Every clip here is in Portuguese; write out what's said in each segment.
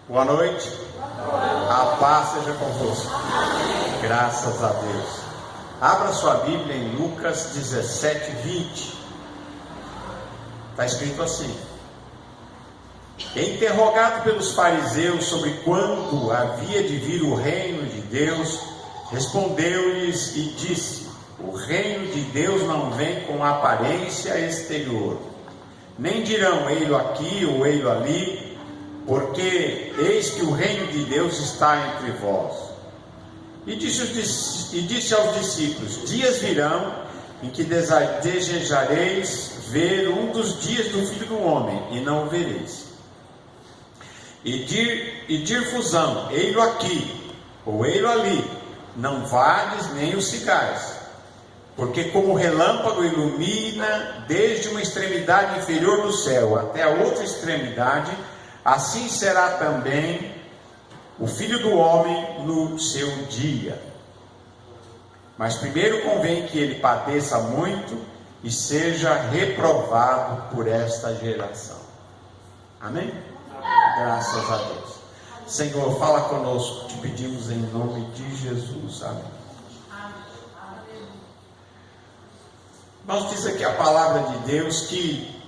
Boa noite. A paz seja convosco. Graças a Deus. Abra sua Bíblia em Lucas 17, 20. Está escrito assim: interrogado pelos fariseus sobre quando havia de vir o reino de Deus, respondeu-lhes e disse: o reino de Deus não vem com aparência exterior, nem dirão ei-lo aqui ou ei-lo ali, porque eis que o reino de Deus está entre vós. E disse aos discípulos: dias virão em que desejareis ver um dos dias do Filho do Homem, e não o vereis. E dir-vos-ão: ei-lo aqui, ou ei-lo ali, não vades nem o sigais. Porque como o relâmpago ilumina desde uma extremidade inferior do céu até a outra extremidade, assim será também o Filho do Homem no seu dia. Mas primeiro convém que ele padeça muito e seja reprovado por esta geração. Amém? Graças a Deus. Senhor, fala conosco, te pedimos em nome de Jesus. Amém. Nós diz aqui a palavra de Deus que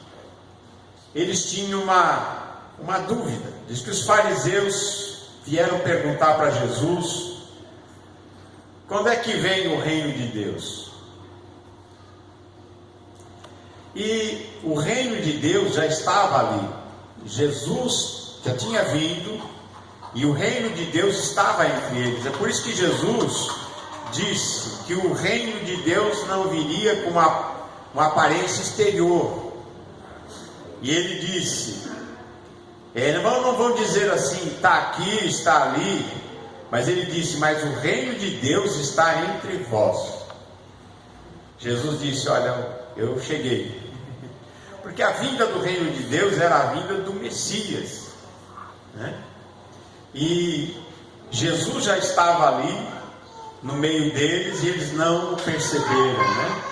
eles tinham uma dúvida. Diz que os fariseus vieram perguntar para Jesus: quando é que vem o reino de Deus? E o reino de Deus já estava ali. Jesus já tinha vindo e o reino de Deus estava entre eles. É por isso que Jesus disse que o reino de Deus não viria com uma aparência exterior. E ele disse, não vão dizer assim, está aqui, está ali, mas ele disse: mas o reino de Deus está entre vós. Jesus disse: olha, eu cheguei. Porque a vinda do reino de Deus era a vinda do Messias, né? E Jesus já estava ali no meio deles e eles não o perceberam, né?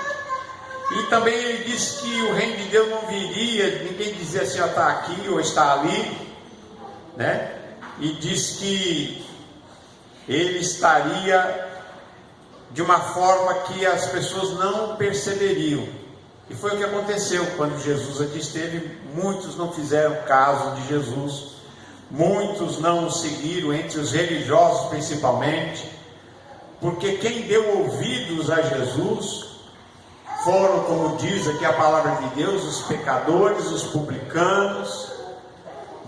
E também ele disse que o reino de Deus não viria, ninguém dizia assim: está aqui ou está ali, né? E diz que ele estaria de uma forma que as pessoas não perceberiam. E foi o que aconteceu quando Jesus aqui esteve. Muitos não fizeram caso de Jesus, muitos não o seguiram, entre os religiosos principalmente, porque quem deu ouvidos a Jesus foram, como diz aqui a palavra de Deus, os pecadores, os publicanos,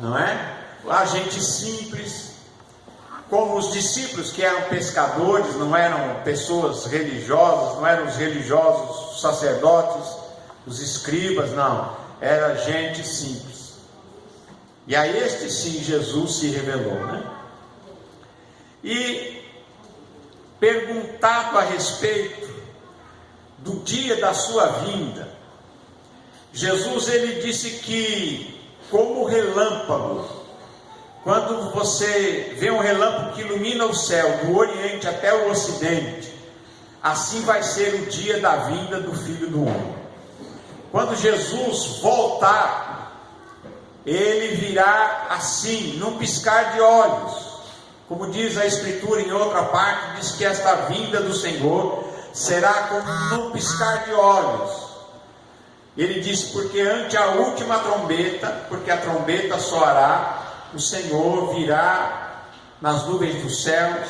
não é? A gente simples, como os discípulos que eram pescadores, não eram pessoas religiosas, não eram os religiosos, os sacerdotes, os escribas, não, era gente simples. E a este sim Jesus se revelou, né? E perguntado a respeito do dia da sua vinda, Jesus ele disse que, como relâmpago, quando você vê um relâmpago que ilumina o céu do oriente até o ocidente, assim vai ser o dia da vinda do Filho do Homem. Quando Jesus voltar, ele virá assim, num piscar de olhos. Como diz a Escritura em outra parte, diz que esta vinda do Senhor será como num piscar de olhos. Ele disse: porque ante a última trombeta, porque a trombeta soará, o Senhor virá nas nuvens dos céus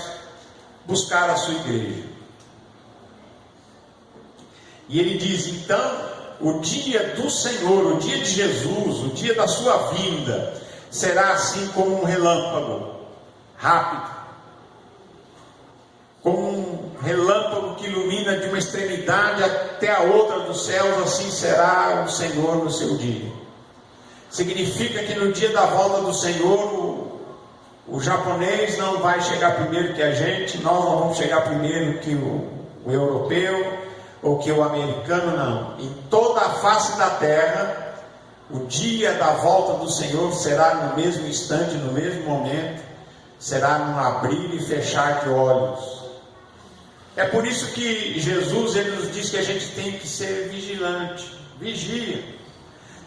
buscar a sua igreja. E ele diz: então, o dia do Senhor, o dia de Jesus, o dia da sua vinda, será assim como um relâmpago, rápido, como um relâmpago que ilumina de uma extremidade até a outra dos céus, assim será o Senhor no seu dia. Significa que no dia da volta do Senhor, o japonês não vai chegar primeiro que a gente, nós não vamos chegar primeiro que o europeu, ou que o americano, não. Em toda a face da terra, o dia da volta do Senhor será no mesmo instante, no mesmo momento, será num abrir e fechar de olhos. É por isso que Jesus ele nos diz que a gente tem que ser vigilante, vigia.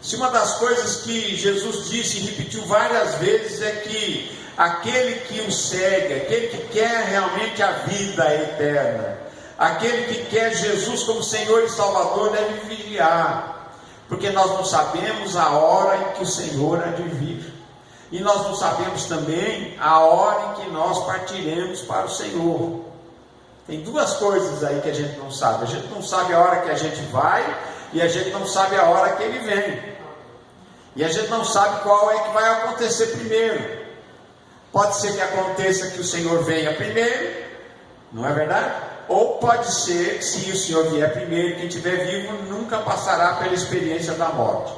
Se uma das coisas que Jesus disse e repetiu várias vezes é que aquele que o segue, aquele que quer realmente a vida eterna, aquele que quer Jesus como Senhor e Salvador, deve vigiar, porque nós não sabemos a hora em que o Senhor há de vir, e nós não sabemos também a hora em que nós partiremos para o Senhor. Tem duas coisas aí que a gente não sabe. A gente não sabe a hora que a gente vai, e a gente não sabe a hora que ele vem, e a gente não sabe qual é que vai acontecer primeiro. Pode ser que aconteça que o Senhor venha primeiro, não é verdade? Ou pode ser, se o Senhor vier primeiro, quem estiver vivo nunca passará pela experiência da morte.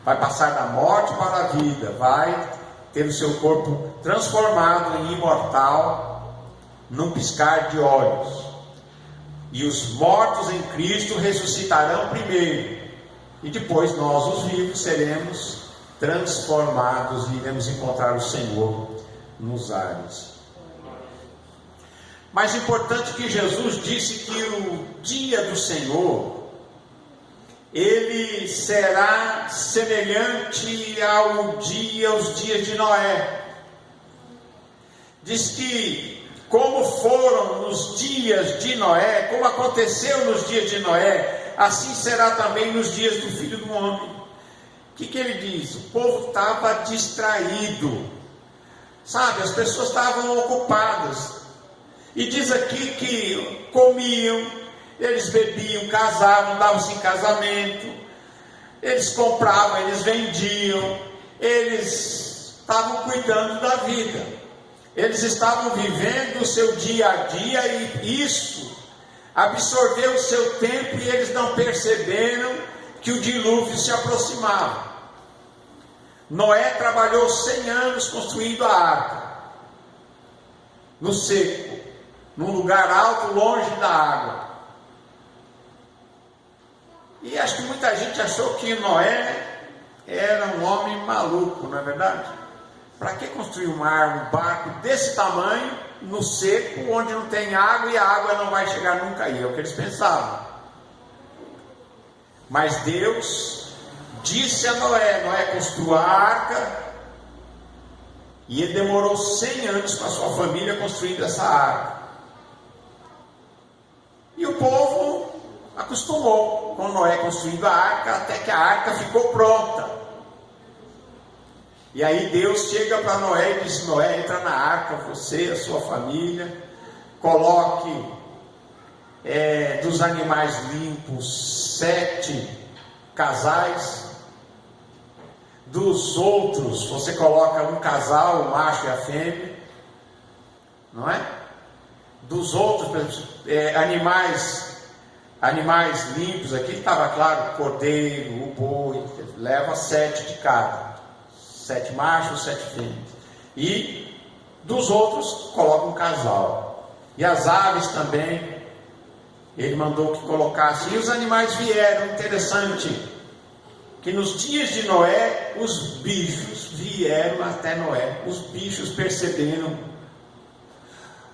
Vai passar da morte para a vida, vai ter o seu corpo transformado em imortal, num piscar de olhos. E os mortos em Cristo ressuscitarão primeiro, e depois nós, os vivos, seremos transformados e iremos encontrar o Senhor nos ares. Mais importante que Jesus disse que o dia do Senhor, ele será semelhante aos dias de Noé. Diz que como foram nos dias de Noé, como aconteceu nos dias de Noé, assim será também nos dias do Filho do Homem. O que ele diz? O povo estava distraído, sabe, as pessoas estavam ocupadas, e diz aqui que comiam, eles bebiam, casavam, davam-se em casamento, eles compravam, eles vendiam, eles estavam cuidando da vida, eles estavam vivendo o seu dia a dia, e isso absorveu o seu tempo, e eles não perceberam que o dilúvio se aproximava. Noé trabalhou 100 anos construindo a arca, no seco, num lugar alto, longe da água. E acho que muita gente achou que Noé era um homem maluco, não é verdade? Para que construir um barco desse tamanho, no seco, onde não tem água, e a água não vai chegar nunca aí? É o que eles pensavam. Mas Deus disse a Noé: Noé, construa a arca, e ele demorou 100 anos com a sua família construindo essa arca. E o povo acostumou com Noé construindo a arca, até que a arca ficou pronta. E aí Deus chega para Noé e diz: Noé, entra na arca, você, a sua família, coloque dos animais limpos 7 casais, dos outros você coloca um casal, o macho e a fêmea, não é? Dos outros, animais limpos, aqui estava claro, o cordeiro, o boi, leva 7 de cada, 7 machos, 7 fêmeas, e dos outros coloca um casal, e as aves também, ele mandou que colocasse, e os animais vieram. Interessante que nos dias de Noé, os bichos vieram até Noé, os bichos perceberam,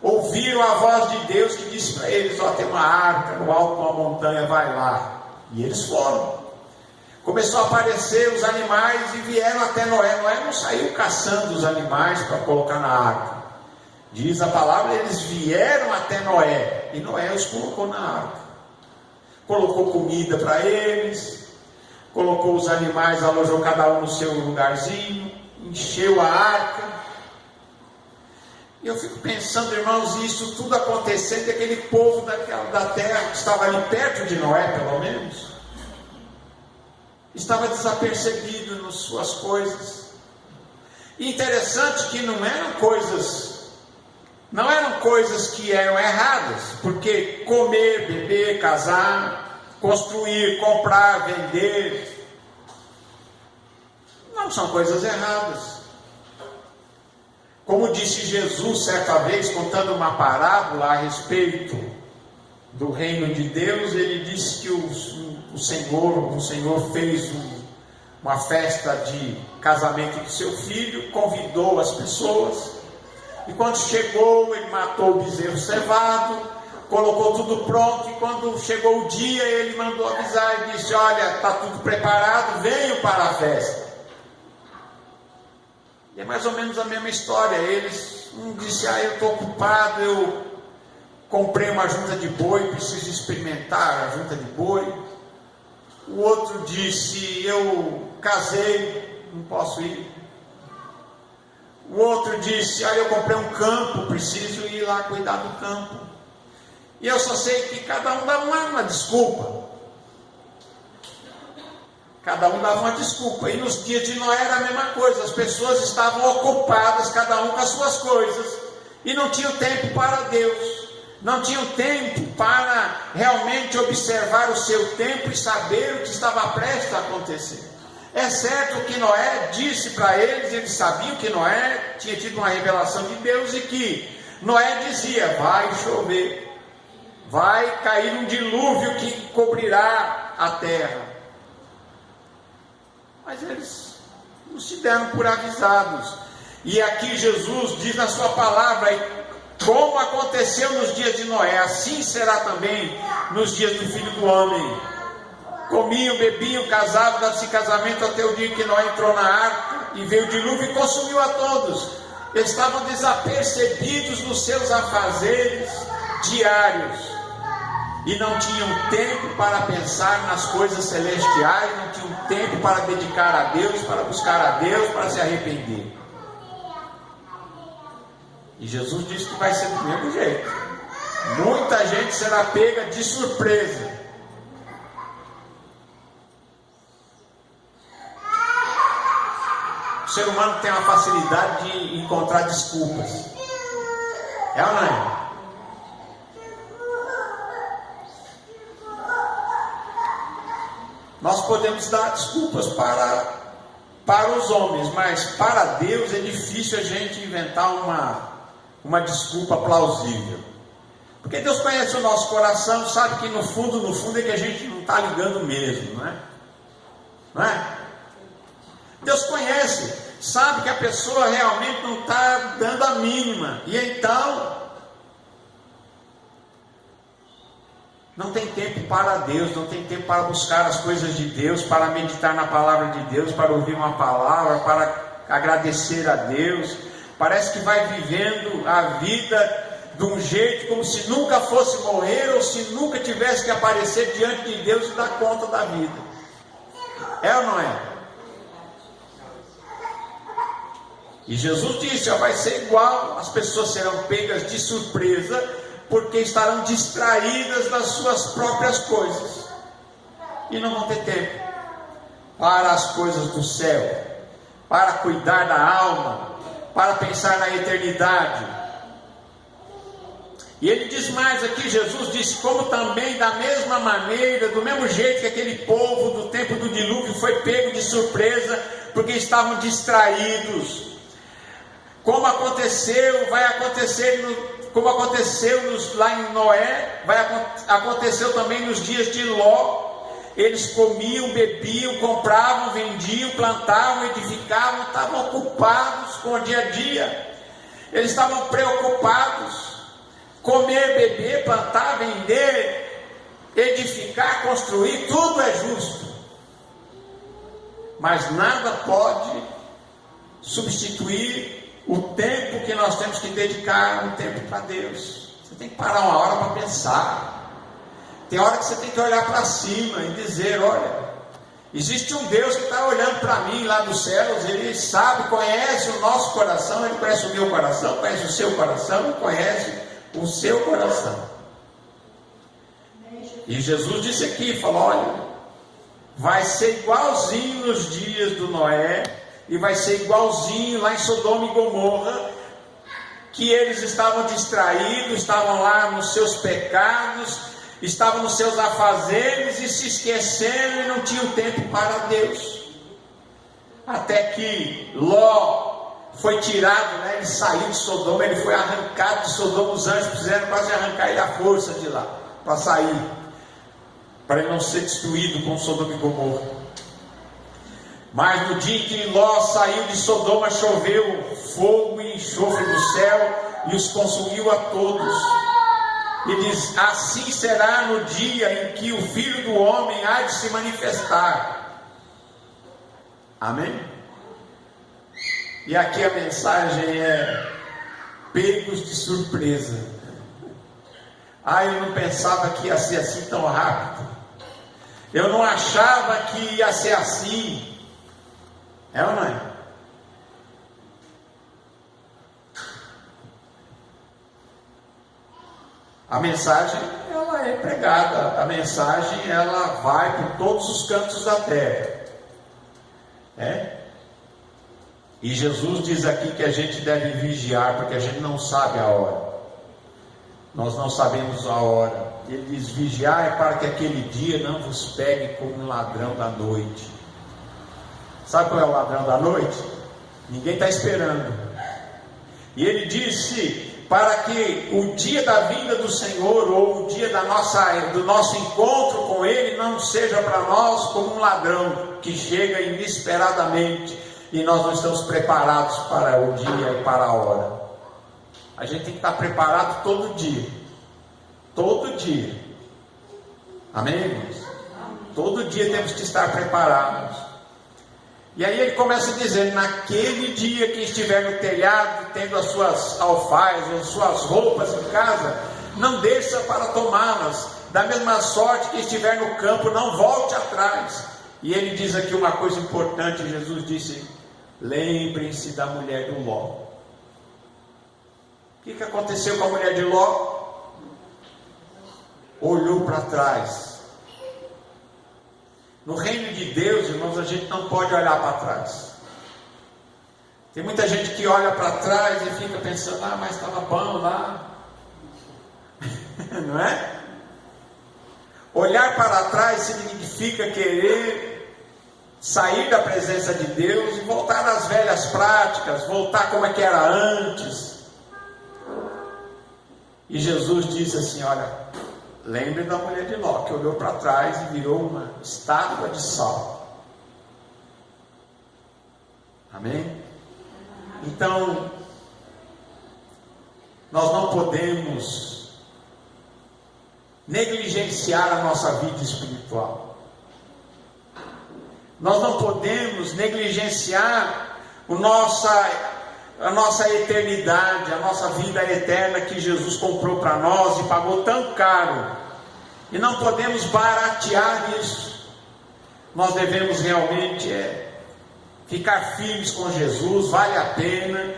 ouviram a voz de Deus que disse para eles: ó, tem uma arca no alto de uma montanha, vai lá. E eles foram. Começou a aparecer os animais e vieram até Noé. Noé não saiu caçando os animais para colocar na arca. Diz a palavra, eles vieram até Noé, e Noé os colocou na arca. Colocou comida para eles, colocou os animais, alojou cada um no seu lugarzinho, encheu a arca. E eu fico pensando, irmãos, isso tudo acontecendo, aquele povo da terra que estava ali perto de Noé, pelo menos, estava desapercebido nas suas coisas. E interessante que não eram coisas que eram erradas, porque comer, beber, casar, construir, comprar, vender, não são coisas erradas. Como disse Jesus certa vez, contando uma parábola a respeito do reino de Deus, ele disse que o Senhor fez uma festa de casamento do seu filho, convidou as pessoas, e quando chegou, ele matou o bezerro cevado, colocou tudo pronto, e quando chegou o dia, ele mandou avisar e disse: olha, está tudo preparado, venham para a festa. E é mais ou menos a mesma história. Um disse: eu estou ocupado, eu comprei uma junta de boi, preciso experimentar a junta de boi. O outro disse: eu casei, não posso ir. O outro disse: eu comprei um campo, preciso ir lá cuidar do campo. E eu só sei que cada um dava uma desculpa. Cada um dava uma desculpa. E nos dias de Noé era a mesma coisa. As pessoas estavam ocupadas, cada um com as suas coisas, e não tinham tempo para Deus. Não tinham tempo para realmente observar o seu tempo e saber o que estava prestes a acontecer. É certo que Noé disse para eles sabiam que Noé tinha tido uma revelação de Deus, e que Noé dizia: vai chover, vai cair um dilúvio que cobrirá a terra. Mas eles não se deram por avisados. E aqui Jesus diz na sua palavra: como aconteceu nos dias de Noé, assim será também nos dias do Filho do Homem. Comiam, bebiam, casavam, davam-se casamento até o dia que Noé entrou na arca, e veio o dilúvio e consumiu a todos. Eles estavam desapercebidos nos seus afazeres diários, e não tinham tempo para pensar nas coisas celestiais, não tinham tempo para dedicar a Deus, para buscar a Deus, para se arrepender. E Jesus disse que vai ser do mesmo jeito. Muita gente será pega de surpresa. O ser humano tem uma facilidade de encontrar desculpas. É ou não é? Nós podemos dar desculpas para os homens, mas para Deus é difícil a gente inventar uma desculpa plausível. Porque Deus conhece o nosso coração, sabe que no fundo é que a gente não está ligando mesmo, não é? Não é? Deus conhece, sabe que a pessoa realmente não está dando a mínima, e então não tem tempo para Deus, não tem tempo para buscar as coisas de Deus, para meditar na palavra de Deus, para ouvir uma palavra, para agradecer a Deus. Parece que vai vivendo a vida de um jeito como se nunca fosse morrer, ou se nunca tivesse que aparecer diante de Deus e dar conta da vida. É ou não é? E Jesus disse: vai ser igual, as pessoas serão pegas de surpresa, porque estarão distraídas das suas próprias coisas, e não vão ter tempo para as coisas do céu, para cuidar da alma, para pensar na eternidade. E ele diz mais aqui, Jesus disse: como também da mesma maneira, do mesmo jeito que aquele povo do tempo do dilúvio foi pego de surpresa, porque estavam distraídos, como aconteceu, vai acontecer como aconteceu lá em Noé, aconteceu também nos dias de Ló. Eles comiam, bebiam, compravam, vendiam, plantavam, edificavam, estavam ocupados com o dia a dia. Eles estavam preocupados. Comer, beber, plantar, vender, edificar, construir, tudo é justo. Mas nada pode substituir o tempo que nós temos que dedicar, um tempo para Deus. Você tem que parar uma hora para pensar. Tem hora que você tem que olhar para cima e dizer: olha, existe um Deus que está olhando para mim lá dos céus. Ele sabe, conhece o nosso coração, Ele conhece o meu coração, conhece o seu coração, e conhece o seu coração. E Jesus disse aqui, falou: olha, vai ser igualzinho nos dias do Noé, e vai ser igualzinho lá em Sodoma e Gomorra, que eles estavam distraídos, estavam lá nos seus pecados, estavam nos seus afazeres e se esqueceram e não tinham tempo para Deus. Até que Ló foi tirado, né? Ele saiu de Sodoma, ele foi arrancado de Sodoma. Os anjos quiseram quase arrancar ele à força de lá, para sair, para ele não ser destruído com Sodoma e Gomorra. Mas no dia em que Ló saiu de Sodoma, choveu fogo e enxofre do céu e os consumiu a todos. E diz: assim será no dia em que o Filho do Homem há de se manifestar. Amém? E aqui a mensagem é: pegos de surpresa. Eu não pensava que ia ser assim tão rápido. Eu não achava que ia ser assim. É ou não é? A mensagem, ela é pregada. A mensagem, ela vai por todos os cantos da terra. E Jesus diz aqui que a gente deve vigiar, porque a gente não sabe a hora. Nós não sabemos a hora. Ele diz: vigiar é para que aquele dia não vos pegue como um ladrão da noite. Sabe qual é o ladrão da noite? Ninguém está esperando. E ele disse: para que o dia da vinda do Senhor, ou o dia do nosso encontro com Ele, não seja para nós como um ladrão que chega inesperadamente e nós não estamos preparados para o dia e para a hora. A gente tem que estar preparado todo dia. Todo dia. Amém, irmãos? Todo dia temos que estar preparados. E aí ele começa dizendo: naquele dia que estiver no telhado, tendo as suas alfaias, as suas roupas em casa, não desça para tomá-las. Da mesma sorte que estiver no campo, não volte atrás. E ele diz aqui uma coisa importante. Jesus disse: lembrem-se da mulher do Ló. O que aconteceu com a mulher de Ló? Olhou para trás. No reino de Deus, irmãos, a gente não pode olhar para trás. Tem muita gente que olha para trás e fica pensando: mas estava bom lá. Não é? Olhar para trás significa querer sair da presença de Deus e voltar às velhas práticas, voltar como é que era antes. E Jesus disse assim: olha, lembre da mulher de Ló, que olhou para trás e virou uma estátua de sal. Amém? Então, nós não podemos negligenciar a nossa vida espiritual. Nós não podemos negligenciar a nossa eternidade, a nossa vida eterna que Jesus comprou para nós e pagou tão caro. E não podemos baratear isso. Nós devemos realmente ficar firmes com Jesus. Vale a pena.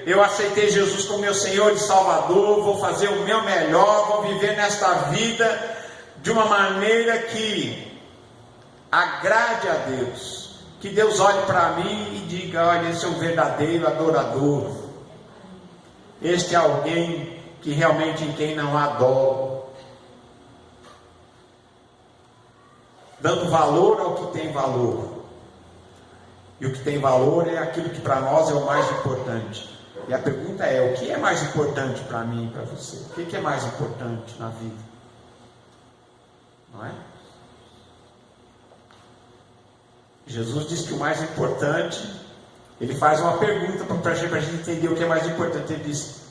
Eu aceitei Jesus como meu Senhor e Salvador. Vou fazer o meu melhor. Vou viver nesta vida de uma maneira que agrade a Deus. Que Deus olhe para mim e diga: olha, esse é um verdadeiro adorador. Este é alguém que realmente em quem não há dó, dando valor ao que tem valor. E o que tem valor é aquilo que para nós é o mais importante. E a pergunta é: o que é mais importante para mim e para você? O que é mais importante na vida? Não é? Jesus diz que o mais importante, ele faz uma pergunta para a gente entender o que é mais importante. Ele diz: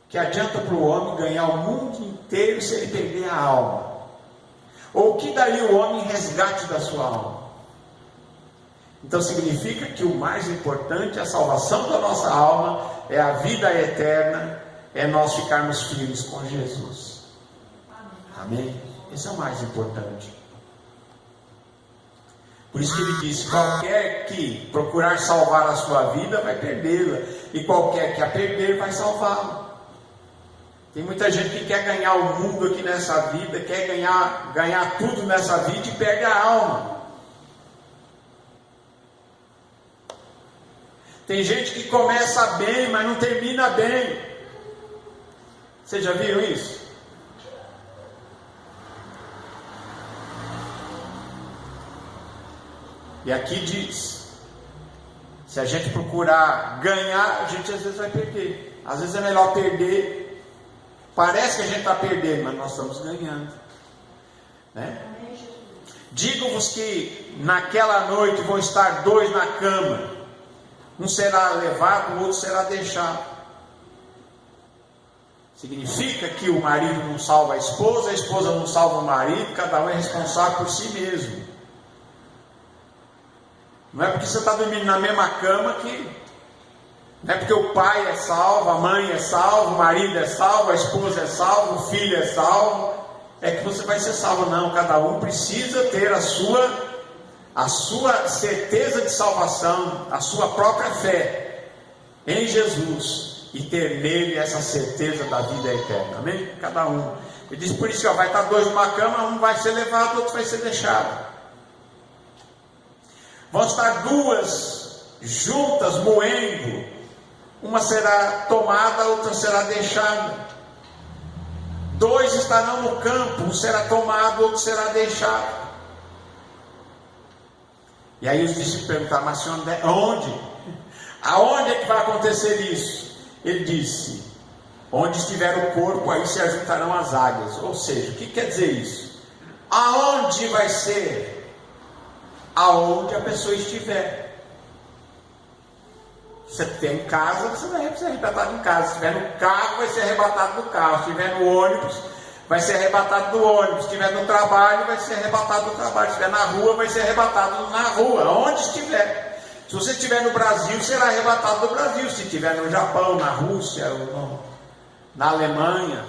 que adianta para o homem ganhar o mundo inteiro se ele perder a alma? Ou o que daria o homem em resgate da sua alma? Então significa que o mais importante é a salvação da nossa alma, é a vida eterna, é nós ficarmos firmes com Jesus. Amém? Esse é o mais importante. Por isso que ele disse: qualquer que procurar salvar a sua vida vai perdê-la, e qualquer que a perder vai salvá-la. Tem muita gente que quer ganhar o mundo aqui nessa vida, quer ganhar tudo nessa vida e perde a alma. Tem gente que começa bem, mas não termina bem. Vocês já viram isso? E aqui diz: se a gente procurar ganhar, a gente às vezes vai perder. Às vezes é melhor perder. Parece que a gente está perdendo, mas nós estamos ganhando, né? Digo-vos que naquela noite vão estar 2 na cama, um será levado, o outro será deixado. Significa que o marido não salva a esposa não salva o marido, cada um é responsável por si mesmo. Não é porque você está dormindo na mesma cama que... Não é porque o pai é salvo, a mãe é salvo, o marido é salvo, a esposa é salvo, o filho é salvo, é que você vai ser salvo. Não, cada um precisa ter a sua certeza de salvação, a sua própria fé em Jesus e ter nele essa certeza da vida eterna. Amém? Cada um. Ele diz por isso que vai estar dois numa cama, um vai ser levado, outro vai ser deixado. Vão estar duas juntas moendo. Uma será tomada, outra será deixada. Dois estarão no campo, um será tomado, outro será deixado. E aí os discípulos perguntaram, mas Senhor, onde? Aonde é que vai acontecer isso? Ele disse, onde estiver o corpo, aí se ajuntarão as águias. Ou seja, o que quer dizer isso? Aonde vai ser? Aonde a pessoa estiver. Você tem casa, você vai ser arrebatado em casa. Se estiver no carro, vai ser arrebatado do carro. Se estiver no ônibus, vai ser arrebatado do ônibus. Se estiver no trabalho, vai ser arrebatado do trabalho. Se estiver na rua, vai ser arrebatado na rua, onde estiver. Se você estiver no Brasil, será arrebatado do Brasil. Se estiver no Japão, na Rússia, na Alemanha,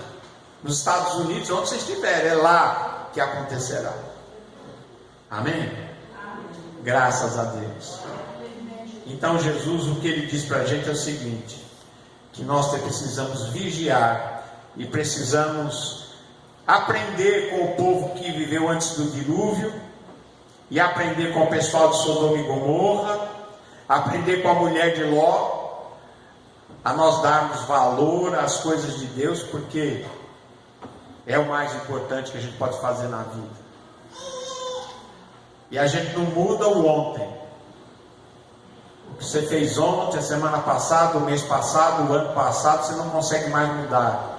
nos Estados Unidos, onde você estiver, é lá que acontecerá. Amém? Graças a Deus. Então Jesus, o que ele diz para a gente é o seguinte, que nós precisamos vigiar e precisamos aprender com o povo que viveu antes do dilúvio, e aprender com o pessoal de Sodoma e Gomorra, aprender com a mulher de Ló, a nós darmos valor às coisas de Deus, porque é o mais importante que a gente pode fazer na vida. E a gente não muda o ontem. O que você fez ontem, a semana passada, o mês passado, o ano passado, você não consegue mais mudar.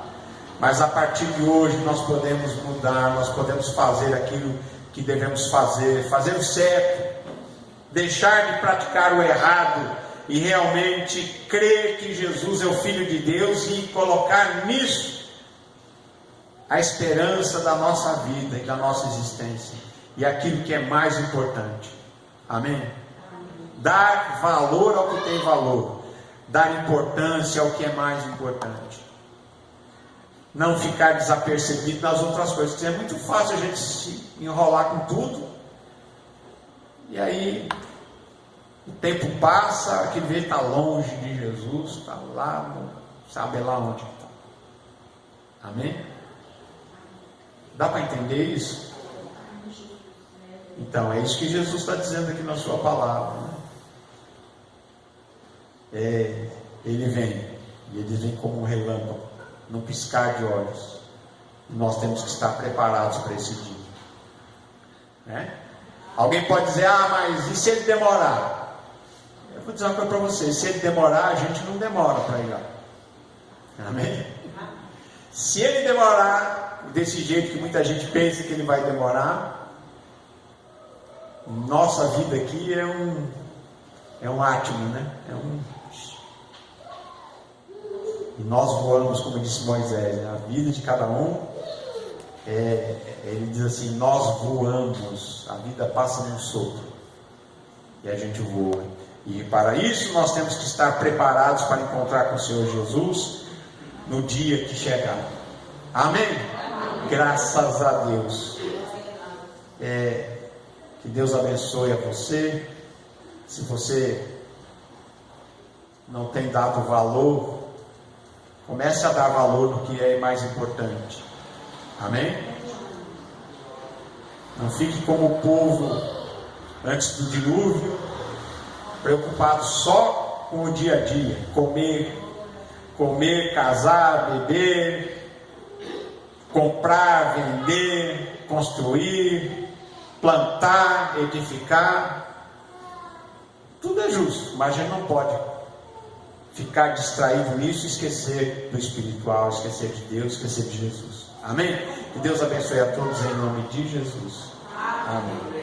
Mas a partir de hoje nós podemos mudar, nós podemos fazer aquilo que devemos fazer, fazer o certo, deixar de praticar o errado e realmente crer que Jesus é o Filho de Deus e colocar nisso a esperança da nossa vida e da nossa existência e aquilo que é mais importante. Amém? Dar valor ao que tem valor, dar importância ao que é mais importante, não ficar desapercebido nas outras coisas, porque é muito fácil a gente se enrolar com tudo, e aí o tempo passa, aquele veio está longe de Jesus, está lá, sabe lá onde está. Amém? Dá para entender isso? Então é isso que Jesus está dizendo aqui na sua palavra, né? Ele vem, e ele vem como um relâmpago, num piscar de olhos. E nós temos que estar preparados para esse dia, né? Alguém pode dizer, mas e se ele demorar? Eu vou dizer uma coisa para você, se ele demorar, a gente não demora para ir lá. Amém? Se ele demorar desse jeito que muita gente pensa que ele vai demorar, nossa vida aqui é um átomo, né? E nós voamos, como disse Moisés, né? A vida de cada um, ele diz assim, nós voamos, a vida passa num sopro, e a gente voa, e para isso nós temos que estar preparados para encontrar com o Senhor Jesus, no dia que chegar. Amém? Graças a Deus. Que Deus abençoe a você. Se você não tem dado valor, comece a dar valor no que é mais importante. Amém? Não fique como o povo antes do dilúvio, preocupado só com o dia a dia, comer, casar, beber, comprar, vender, construir, plantar, edificar. Tudo é justo, mas a gente não pode ficar distraído nisso e esquecer do espiritual, esquecer de Deus, esquecer de Jesus. Amém? Que Deus abençoe a todos em nome de Jesus. Amém.